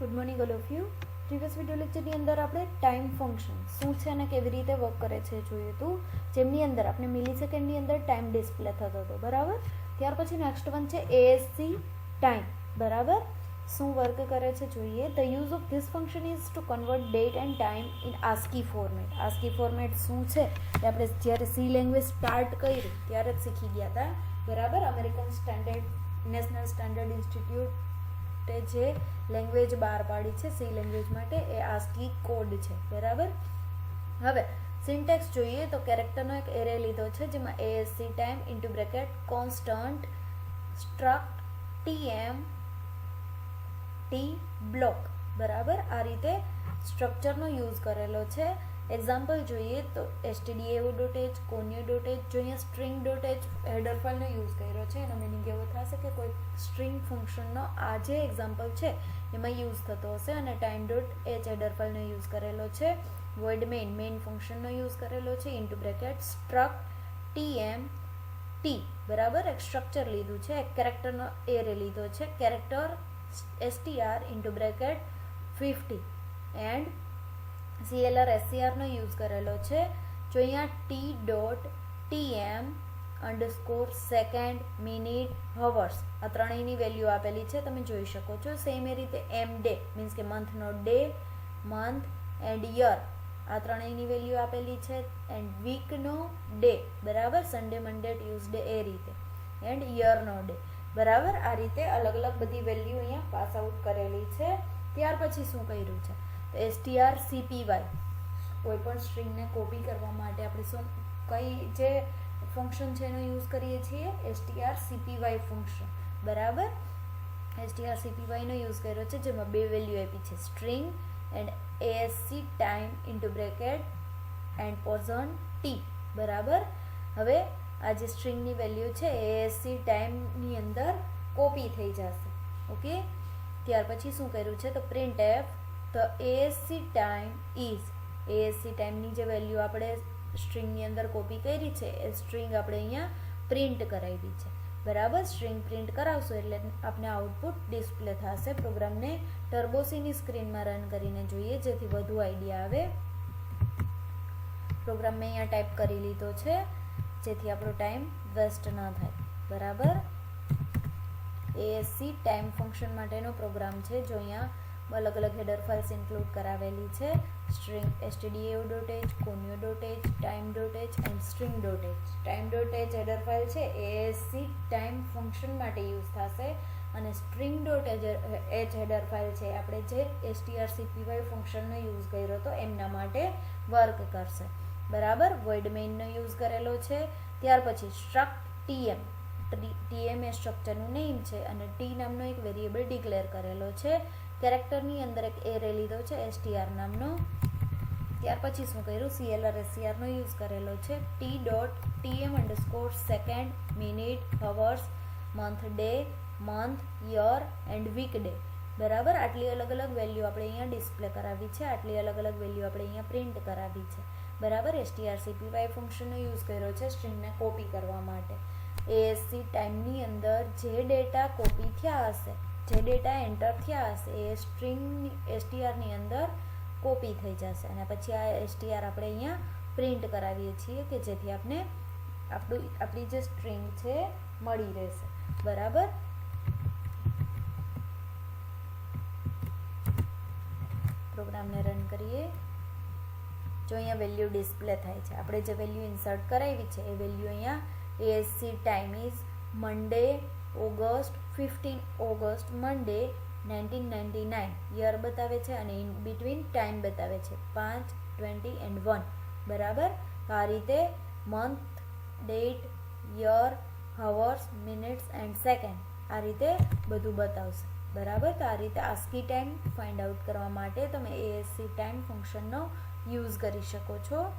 Good morning all of you. Previous video લેક્ચરની અંદર આપણે ટાઈમ ફંક્શન શું છે અને કેવી રીતે વર્ક કરે છે જોયું હતું, જેમની અંદર આપણે મિલી સેકન્ડની અંદર ટાઈમ ડિસ્પ્લે થતો હતો, બરાબર. ત્યાર પછી નેક્સ્ટ વન છે એએસસી ટાઈમ, બરાબર. શું વર્ક કરે છે જોઈએ. The use of this function is two convert date end time in ASCII format. ASCII format શું છે એ આપણે જ્યારે સી લેંગ્વેજ સ્ટાર્ટ કરી ત્યારે જ શીખી ગયા હતા, બરાબર. અમેરિકન નેશનલ સ્ટાન્ડર્ડ ઇન્સ્ટિટ્યૂટ જે લેંગ્વેજ બહાર પાડી છે સી લેંગ્વેજ માટે એ આસ્કી કોડ છે, બરાબર. હવે સિન્ટેક્સ જોઈએ તો કેરેક્ટરનો એક એરે લીધો છે જેમાં ASC time into bracket constant struct TM T block, બરાબર. આ રીતે સ્ટ્રક્ચરનો યુઝ કરેલો છે. એક્ઝામ્પલ જોઈએ તો stdio.h, conio.h. જો અહીંયા સ્ટ્રિંગ ડોટ એચ હેડર ફાઇલનો યુઝ કર્યો છે એનો મિનિંગ એવો થશે કે કોઈ સ્ટ્રિંગ ફંક્શનનો આ જે એક્ઝામ્પલ છે એમાં યુઝ થતો હશે. અને ટાઈમ ડોટ એચ હેડર ફાઇલનો યુઝ કરેલો છે. વોઇડ મેઇન ફંક્શનનો યુઝ કરેલો છે. Into bracket struct TM T, બરાબર. એક સ્ટ્રક્ચર લીધું છે, એક કેરેક્ટરનો એરે લીધો છે, character str into bracket 50 and CLR SCR નો યુઝ કરેલો છે. જો અહીંયા T dot TM underscore second, minute, hours આ ત્રણેયની વેલ્યુ આપેલી છે, તમે જોઈ શકો છો. સેમ એ રીતે એમ ડે મીન્સ કે મંથનો ડે, મંથ એન્ડ યર આ ત્રણેયની વેલ્યુ આપેલી છે. એન્ડ વીકનો ડે, બરાબર. સન્ડે, મંડે, ટ્યુઝડે એ રીતે. એન્ડ યરનો ડે, બરાબર. આ રીતે અલગ અલગ બધી વેલ્યુ અહીંયા પાસ આઉટ કરેલી છે. ત્યાર પછી શું કર્યું છે તો strcpy કોઈ પણ સ્ટ્રિંગને કોપી કરવા માટે આપણે શું કઈ જે ફંક્શન છે એનો યુઝ કરીએ છીએ, strcpy ફંક્શન, બરાબર. strcpy નો યુઝ કર્યો છે જેમાં બે વેલ્યુ આપી છે, string and asc time into bracket and પોઝન ટી, બરાબર. હવે આ જે સ્ટ્રિંગની વેલ્યુ છે asc ટાઈમની અંદર કોપી થઈ જશે, ઓકે. ત્યાર પછી શું કર્યું છે તો printf the asc time is, asc ટાઈમની જે વેલ્યુ આપણે સ્ટ્રિંગની અંદર કોપી કરી છે એ સ્ટ્રિંગ આપણે અહીંયા પ્રિન્ટ કરાવી છે, બરાબર. સ્ટ્રિંગ પ્રિન્ટ કરાવશો એટલે આપણે આઉટપુટ ડિસ્પ્લે થશે. પ્રોગ્રામને ટર્બોસીની સ્ક્રીનમાં રન કરીને જોઈએ જેથી વધુ આઈડિયા આવે. પ્રોગ્રામ મેં અહીંયા ટાઈપ કરી લીધો છે જેથી આપણો ટાઈમ વેસ્ટ ન થાય, બરાબર. એએસસી ટાઈમ ફંક્શન માટેનો પ્રોગ્રામ છે. જો અહીંયા અલગ અલગ હેડર ફાઇલ્સ ઇન્ક્લુડ કરાવેલી છે, string stdio.h, conio.h, time.h and string.h. time.h header file છે એએસસી ટાઈમ ફંક્શન માટે યુઝ થશે અને string.h હેડર ફાઇલ છે આપણે જે strcpy ફંક્શનનો યુઝ કર્યો હતો એમના માટે વર્ક કરશે, બરાબર. વોઇડ મેઇનનો યુઝ કરેલો છે. ત્યાર પછી સ્ટ્રક્ટ ટીએમ, ટીએમ એ સ્ટ્રક્ચરનું નેમ છે અને ટી નામનો એક વેરિયેબલ ડિક્લેર કરેલો છે. કેરેક્ટરની અંદર એક એરે લીધો છે str નામનો. ત્યાર પછી શું કર્યું, CLR SCR નો યુઝ કરેલો છે. T dot TM underscore second, minute, hours, month, day, month, year and week day, બરાબર. આટલી અલગ અલગ વેલ્યુ આપણે અહીંયા ડિસ્પ્લે કરાવી છે, આટલી અલગ અલગ વેલ્યુ આપણે અહીંયા પ્રિન્ટ કરાવી છે, બરાબર. strcpy ફંક્શનનો યુઝ કર્યો છે સ્ટ્રિંગને કોપી કરવા માટે. એએસસી ટાઈમની અંદર જે ડેટા કોપી થયા હશે, જે ડેટા એન્ટર થયા હશે એ સ્ટ્રિંગ str અંદર કોપી થઈ જશે અને પછી આ str આપણે અહીંયા પ્રિન્ટ કરાવીએ છીએ કે જેથી આપણે આપણી જે સ્ટ્રિંગ છે મળી રહેશે, બરાબર. પ્રોગ્રામને રન કરીએ. જો અહીંયા વેલ્યુ ડિસ્પ્લે થાય છે, આપણે જે વેલ્યુ ઇન્સર્ટ કરાવી છે એ વેલ્યુ અહીંયા ASC time is Monday August 15 August Monday 1999 year બતાવે છે અને ઇન બિટવીન ટાઈમ બતાવે છે 5, 20 એન્ડ 1, બરાબર. તો આ રીતે month, date, year, hours, minutes and second આ રીતે બધું બતાવશે, બરાબર. તો આ રીતે આસ્કી ટાઈમ ફાઇન્ડ આઉટ કરવા માટે તમે એએસસી ટાઈમ ફંક્શનનો યુઝ કરી શકો છો.